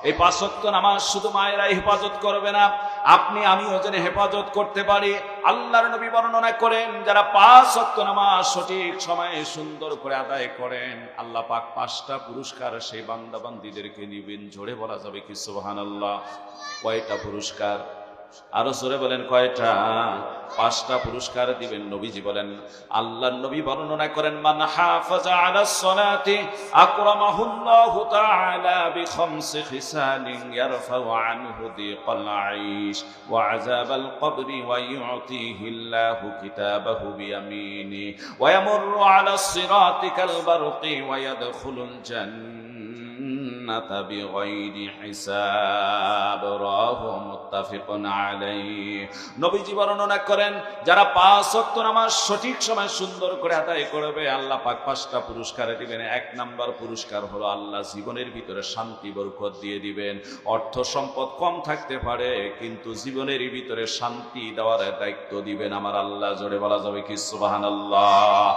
এই 5 ওয়াক্ত নামাজ শুধু মায়েরাই হেফাজত করবে না, আপনি আমিও যেন হেফাজত করতে পারি। আল্লাহর নবী বর্ণনা করেন, যারা 5 ওয়াক্ত নামাজ সঠিক সময়ে সুন্দর করে আদায় করেন, আল্লাহ পাক 5টা পুরস্কার সেই বান্দা বান্দীদেরকে দিবেন। জোরে বলা যাবে কি সুবহানাল্লাহ? কয়টা পুরস্কার? আরো জোরে বলেন কয়টা? 5টা পুরস্কার দিবেন। নবীজি বলেন, আল্লাহর নবী বর্ণনা করেন, মান হাফাজা আলাস সালাতি আকরামাহুল্লাহু তাআলা বিখামসি খিসালিন ইয়ারফাউ আনহু দিকাল আইশ ওয়া আযাবাল কবরি ওয়া ইউতিহিল্লাহু কিতাবাহু বিয়ামিনি ওয়া ইয়ামুররু আলাস সিরাতি কাল বারকি ওয়া ইয়াদখুলুল জান্নাতা বিগাইরি হিসাব। রাহু মুত্তাফিকুন আলাইহি। নবীজি বর্ণনা করেন, যারা 5 ওয়াক্ত নামাজ সঠিক সময় সুন্দর করে আদায় করবে, আল্লাহ পাক 5টা পুরস্কার দিবেন। 1 নাম্বার পুরস্কার হলো আল্লাহ জীবনের ভিতরে শান্তি বরকত দিয়ে দিবেন। অর্থ সম্পদ কম থাকতে পারে, কিন্তু জীবনের ভিতরে শান্তি দেওয়ার দায়িত্ব দিবেন আমার আল্লাহ। জোরে বলা যাবে কি সুবহানাল্লাহ?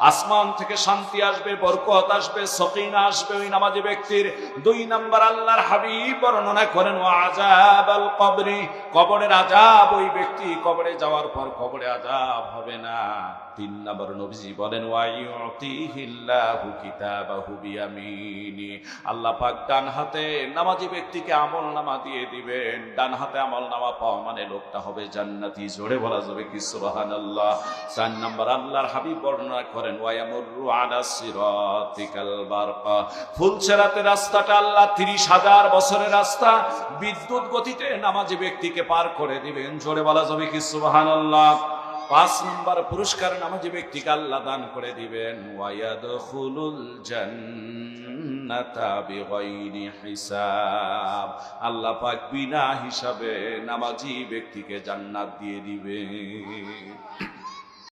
আসমান থেকে শান্তি আসবে, বরকত আসবে, সকিনা আসবে ওই নামাজি ব্যক্তির। 2 নাম্বার আল্লাহর হাবিব বর্ণনা করেন, ওয়া আযাবাল কবরি, কবরের আযাব, ওই ব্যক্তি কবরে যাওয়ার পর কবরে আযাব হবে না। 3 নাম্বার নবীজি বলেন, ওয়া ইউতিহিল্লাহু কিতাবাহু বিয়ামিনি, আল্লাহ পাক ডান হাতে নামাজি ব্যক্তিকে আমলনামা দিয়ে দিবেন। ডান হাতে আমলনামা পাওয়া মানে লোকটা হবে জান্নাতি। জোরে বলা যাবে কি সুবহানাল্লাহ? 4 নাম্বার আল্লাহর হাবিব বর্ণনা করেন, ওয়া ইয়ামুররু আলাস সিরাতিকাল বারকা, ফুলসেরাতের রাস্তাটা আল্লাহ 30,000 বছরের রাস্তা বিদ্যুৎ গতিতে নামাজি ব্যক্তিকে পার করে দিবেন। জোরে বলা যাবে কি সুবহানাল্লাহ? 5 নম্বর পুরস্কার নামাজি ব্যক্তিকে আল্লাহ দান করে দিবেন, ওয়া ইয়াদখুলুল জান্নাতা বিগাইরি হিসাব, আল্লাহ পাক বিনা হিসাবে নামাজি ব্যক্তিকে জান্নাত দিয়ে দিবেন।